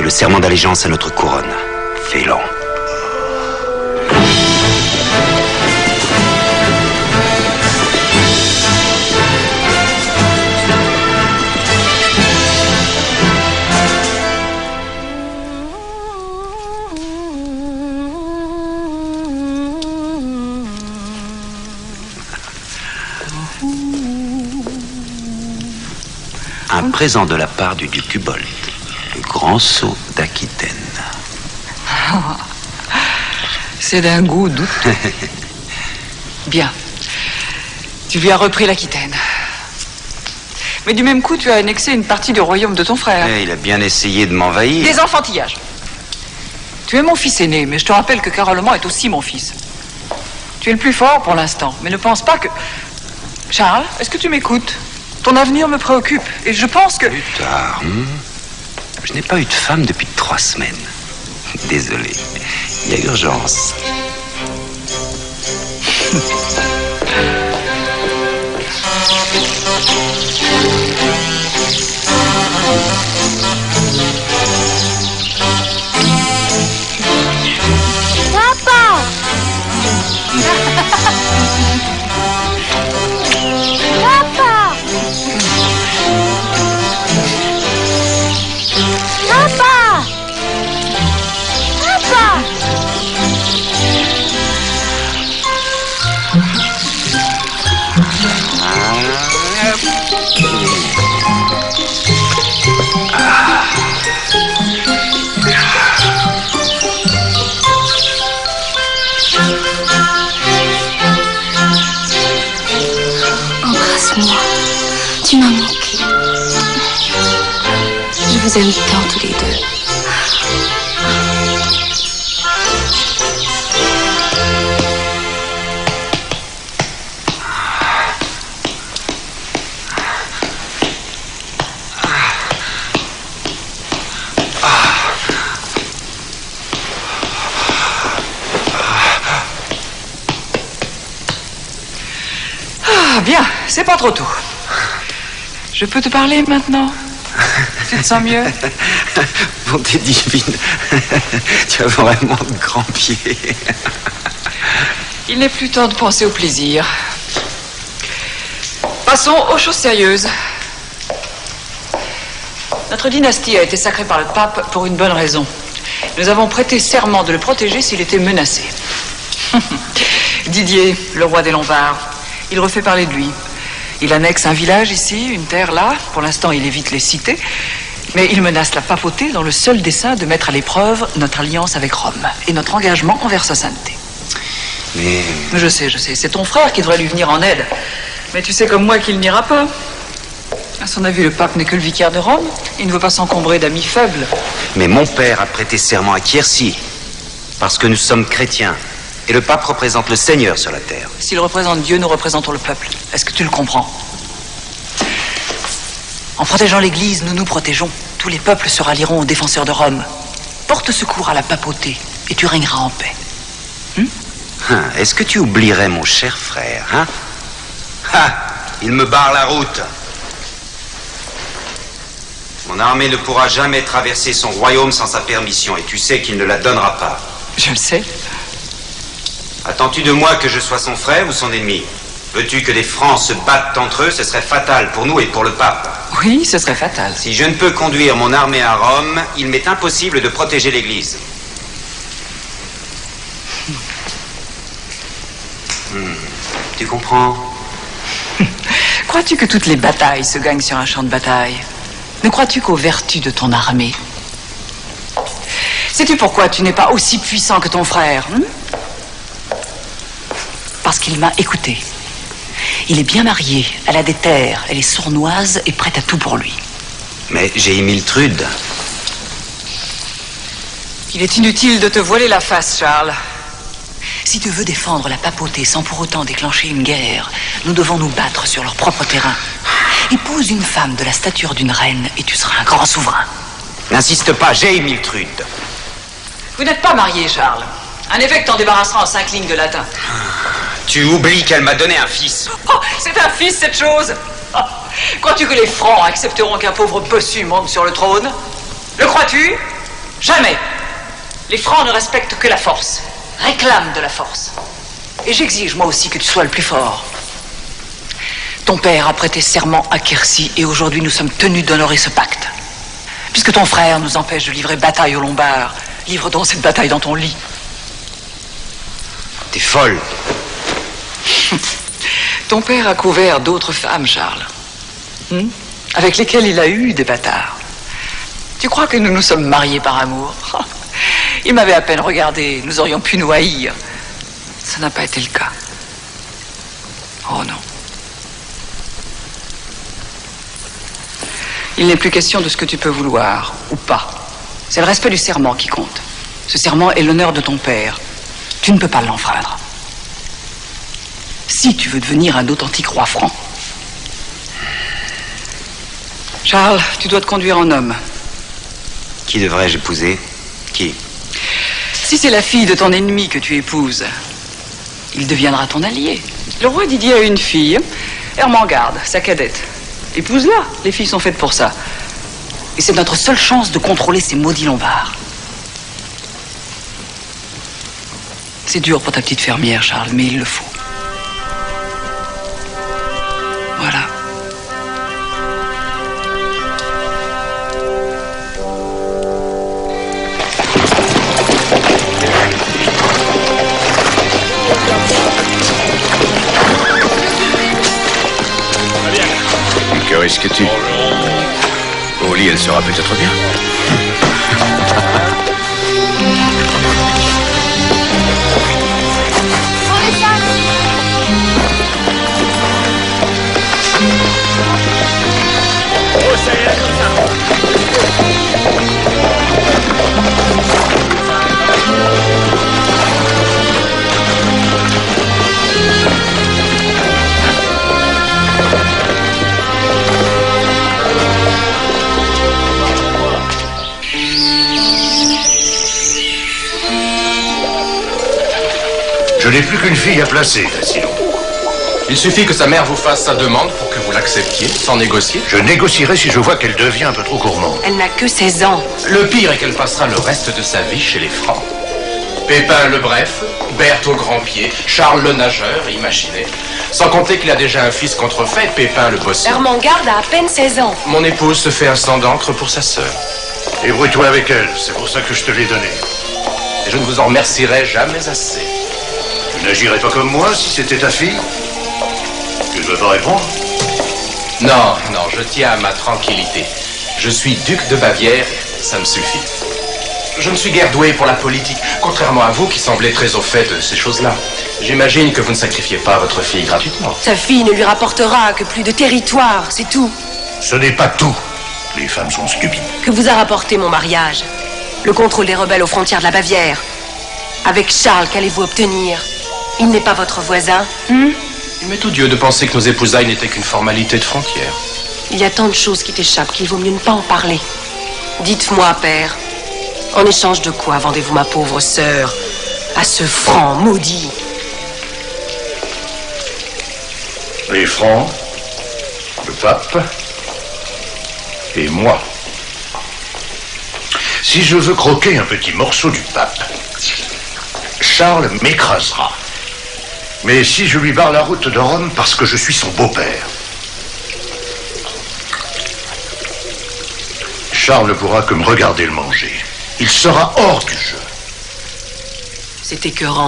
le serment d'allégeance à notre couronne. Fais-le. Un présent de la part du duc Hubold, le grand sceau d'Aquitaine. Oh, c'est d'un goût douteux. Bien. Tu lui as repris l'Aquitaine. Mais du même coup, tu as annexé une partie du royaume de ton frère. Il a bien essayé de m'envahir. Des enfantillages. Tu es mon fils aîné, mais je te rappelle que Carolman est aussi mon fils. Tu es le plus fort pour l'instant, mais ne pense pas que... Charles, est-ce que tu m'écoutes? Ton avenir me préoccupe, et je pense que... Plus tard, Je n'ai pas eu de femme depuis 3 semaines. Désolé, il y a urgence. Papa! Papa! Papa! Papa! Embrasse-moi. Tu m'as manqué. Je vous aime tant tous les deux. Ah, bien, c'est pas trop tôt. Je peux te parler maintenant? Tu te sens mieux? Bonté divine, tu as vraiment de grands pieds. Il n'est plus temps de penser au plaisir. Passons aux choses sérieuses. Notre dynastie a été sacrée par le pape pour une bonne raison. Nous avons prêté serment de le protéger s'il était menacé. Didier, le roi des Lombards, il refait parler de lui. Il annexe un village ici, une terre là. Pour l'instant, il évite les cités. Mais il menace la papauté dans le seul dessein de mettre à l'épreuve notre alliance avec Rome et notre engagement envers sa sainteté. Mais... Je sais. C'est ton frère qui devrait lui venir en aide. Mais tu sais comme moi qu'il n'ira pas. À son avis, le pape n'est que le vicaire de Rome. Il ne veut pas s'encombrer d'amis faibles. Mais mon père a prêté serment à Quercy, parce que nous sommes chrétiens. Et le pape représente le Seigneur sur la terre. S'il représente Dieu, nous représentons le peuple. Est-ce que tu le comprends? En protégeant l'Église, nous nous protégeons. Tous les peuples se rallieront aux défenseurs de Rome. Porte secours à la papauté et tu régneras en paix. Est-ce que tu oublierais mon cher frère, hein? Il me barre la route. Mon armée ne pourra jamais traverser son royaume sans sa permission, et tu sais qu'il ne la donnera pas. Je le sais. Attends-tu de moi que je sois son frère ou son ennemi? Veux-tu que les Francs se battent entre eux? Ce serait fatal pour nous et pour le pape. Oui, ce serait fatal. Si je ne peux conduire mon armée à Rome, il m'est impossible de protéger l'Église. Tu comprends? Crois-tu que toutes les batailles se gagnent sur un champ de bataille? Ne crois-tu qu'aux vertus de ton armée? Sais-tu pourquoi tu n'es pas aussi puissant que ton frère? Parce qu'il m'a écouté. Il est bien marié, elle a des terres, elle est sournoise et prête à tout pour lui. Mais j'ai Émiltrude. Il est inutile de te voiler la face, Charles. Si tu veux défendre la papauté sans pour autant déclencher une guerre, nous devons nous battre sur leur propre terrain. Épouse une femme de la stature d'une reine et tu seras un grand souverain. N'insiste pas, j'ai Émiltrude. Vous n'êtes pas marié, Charles. Un évêque t'en débarrassera en 5 lignes de latin. Tu oublies qu'elle m'a donné un fils. Oh, c'est un fils, cette chose. Oh, crois-tu que les Francs accepteront qu'un pauvre bossu monte sur le trône? Le crois-tu? Jamais. Les Francs ne respectent que la force, réclament de la force. Et j'exige moi aussi que tu sois le plus fort. Ton père a prêté serment à Quercy et aujourd'hui nous sommes tenus d'honorer ce pacte. Puisque ton frère nous empêche de livrer bataille aux Lombards, livre donc cette bataille dans ton lit. T'es folle. Ton père a couvert d'autres femmes, Charles. Avec lesquelles il a eu des bâtards. Tu crois que nous nous sommes mariés par amour? Il m'avait à peine regardé, nous aurions pu nous haïr. Ça n'a pas été le cas. Oh non. Il n'est plus question de ce que tu peux vouloir, ou pas. C'est le respect du serment qui compte. Ce serment est l'honneur de ton père. Tu ne peux pas l'enfreindre. Si tu veux devenir un authentique roi franc. Charles, tu dois te conduire en homme. Qui devrais-je épouser? Qui? Si c'est la fille de ton ennemi que tu épouses, il deviendra ton allié. Le roi Didier a une fille, Ermengarde, sa cadette. Épouse-la, les filles sont faites pour ça. Et c'est notre seule chance de contrôler ces maudits Lombards. C'est dur pour ta petite fermière, Charles, mais il le faut. Voilà. Que risques-tu? Au lit, elle sera peut-être bien. Je n'ai plus qu'une fille à placer, sinon. Il suffit que sa mère vous fasse sa demande pour que vous l'acceptiez, sans négocier. Je négocierai si je vois qu'elle devient un peu trop gourmande. Elle n'a que 16 ans. Le pire est qu'elle passera le reste de sa vie chez les Francs. Pépin le Bref, Berthe au grand pied, Charles le nageur, imaginez. Sans compter qu'il a déjà un fils contrefait, Pépin le bosseur. Ermengarde a à peine 16 ans. Mon épouse se fait un sang d'encre pour sa sœur. Débrouille-toi avec elle, c'est pour ça que je te l'ai donnée. Et je ne vous en remercierai jamais assez. Tu n'agirais pas comme moi si c'était ta fille? Tu ne veux pas répondre? Non, je tiens à ma tranquillité. Je suis duc de Bavière, ça me suffit. Je ne suis guère doué pour la politique, contrairement à vous qui semblez très au fait de ces choses-là. J'imagine que vous ne sacrifiez pas votre fille gratuitement. Sa fille ne lui rapportera que plus de territoire, c'est tout. Ce n'est pas tout. Les femmes sont stupides. Que vous a rapporté mon mariage? Le contrôle des rebelles aux frontières de la Bavière. Avec Charles, qu'allez-vous obtenir? Il n'est pas votre voisin, Il m'est odieux de penser que nos épousailles n'étaient qu'une formalité de frontière. Il y a tant de choses qui t'échappent qu'il vaut mieux ne pas en parler. Dites-moi, père, en échange de quoi vendez-vous ma pauvre sœur à ce franc maudit? Les Francs, le pape et moi. Si je veux croquer un petit morceau du pape, Charles m'écrasera. Mais si je lui barre la route de Rome parce que je suis son beau-père, Charles ne pourra que me regarder le manger. Il sera hors du jeu. C'est écœurant.